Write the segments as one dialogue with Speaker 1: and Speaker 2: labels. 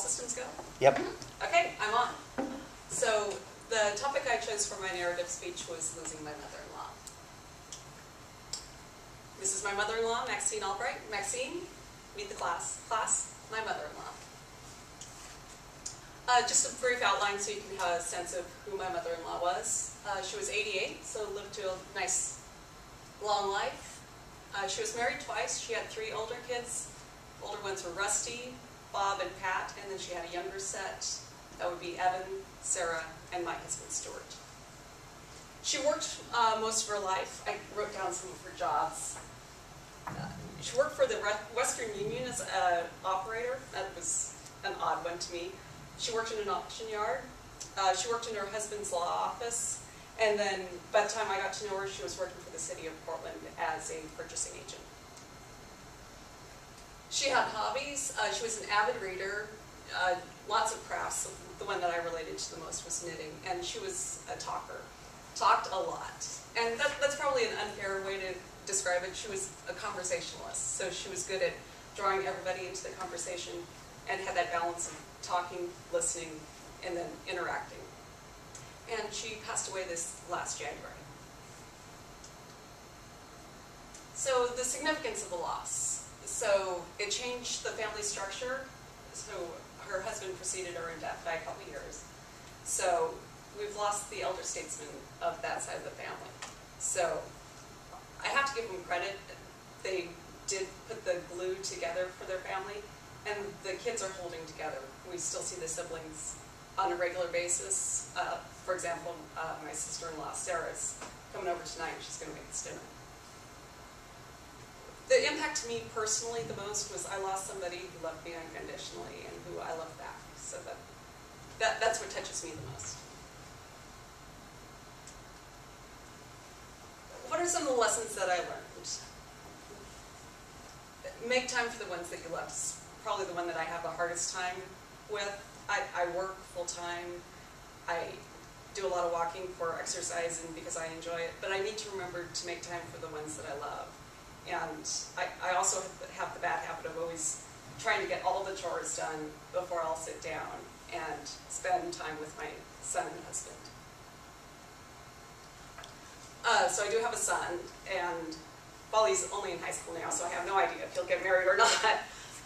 Speaker 1: systems go?
Speaker 2: Yep.
Speaker 1: Okay, I'm on. So the topic I chose for my narrative speech was losing my mother-in-law. This is my mother-in-law, Maxine Albright. Maxine, meet the class. Class, my mother-in-law. Just a brief outline so you can have a sense of who my mother-in-law was. She was 88, so lived to a nice, long life. She was married twice. She had 3 older kids. Older ones were Rusty, Bob, and Pat, and then she had a younger set. That would be Evan, Sarah, and my husband, Stuart. She worked most of her life. I wrote down some of her jobs. She worked for the Western Union as an operator. That was an odd one to me. She worked in an auction yard. She worked in her husband's law office. And then by the time I got to know her, she was working for the city of Portland as a purchasing agent. She had hobbies. She was an avid reader, lots of crafts. The one that I related to the most was knitting. And she was a talker. Talked a lot. And that's probably an unfair way to describe it. She was a conversationalist. So she was good at drawing everybody into the conversation and had that balance of talking, listening, and then interacting. And she passed away this last January. So the significance of the loss. So it changed the family structure. So her husband preceded her in death by a couple years. So we've lost the elder statesman of that side of the family. So I have to give them credit. They did put the glue together for their family, and the kids are holding together. We still see the siblings on a regular basis. For example, my sister-in-law, Sarah's coming over tonight. She's going to make us dinner. The impact to me personally the most was I lost somebody who loved me unconditionally and who I love back. So that's what touches me the most. What are some of the lessons that I learned? Make time for the ones that you love. It's probably the one that I have the hardest time with. I work full-time. I do a lot of walking for exercise and because I enjoy it, but I need to remember to make time for the ones that I love. And I also have the bad habit of always trying to get all the chores done before I'll sit down and spend time with my son and husband. So I do have a son, and while he's only in high school now, so I have no idea if he'll get married or not.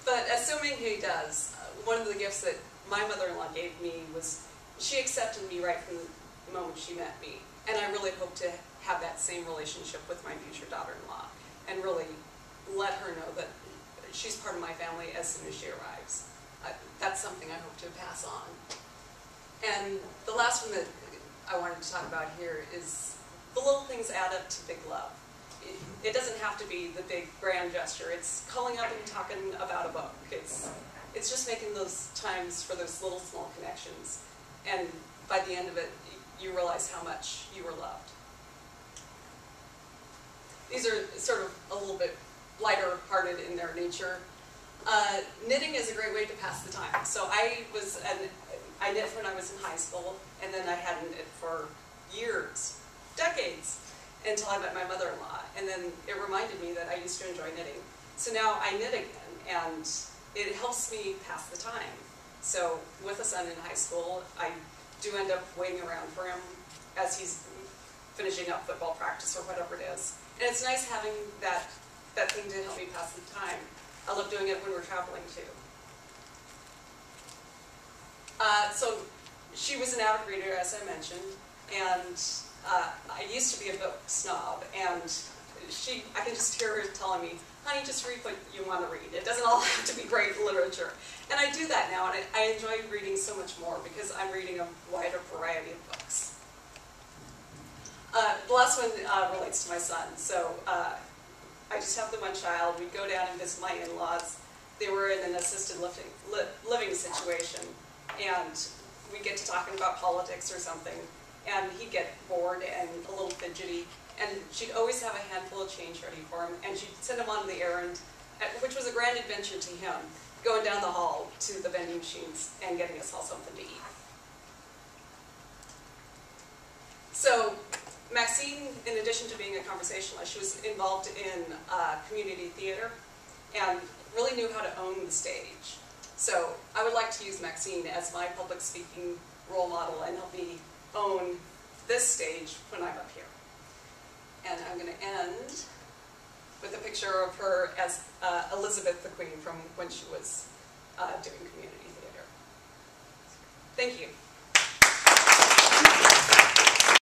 Speaker 1: But assuming he does, one of the gifts that my mother-in-law gave me was she accepted me right from the moment she met me. And I really hope to have that same relationship with my future daughter-in-law and really let her know that she's part of my family as soon as she arrives. That's something I hope to pass on. And the last one that I wanted to talk about here is the little things add up to big love. It doesn't have to be the big grand gesture. It's calling up and talking about a book. It's just making those times for those little small connections. And by the end of it, you realize how much you were loved. These are sort of a little bit lighter-hearted in their nature. Knitting is a great way to pass the time. So I knit when I was in high school, and then I hadn't knit for years, decades, until I met my mother-in-law. And then it reminded me that I used to enjoy knitting. So now I knit again, and it helps me pass the time. So with a son in high school, I do end up waiting around for him as he's finishing up football practice or whatever it is. And it's nice having that thing to help me pass the time. I love doing it when we're traveling too. So she was an avid reader, as I mentioned, and I used to be a book snob, and I can just hear her telling me, honey, just read what you want to read. It doesn't all have to be great literature. And I do that now, and I enjoy reading so much more because I'm reading a wider variety of books. The last one relates to my son. So I just have the one child. We'd go down and visit my in-laws. They were in an assisted living situation, and we'd get to talking about politics or something, and he'd get bored and a little fidgety, and she'd always have a handful of change ready for him, and she'd send him on the errand, which was a grand adventure to him, going down the hall to the vending machines and getting us all something to eat. So Maxine, in addition to being a conversationalist, she was involved in community theater and really knew how to own the stage. So I would like to use Maxine as my public speaking role model and help me own this stage when I'm up here. And I'm going to end with a picture of her as Elizabeth the Queen from when she was doing community theater. Thank you.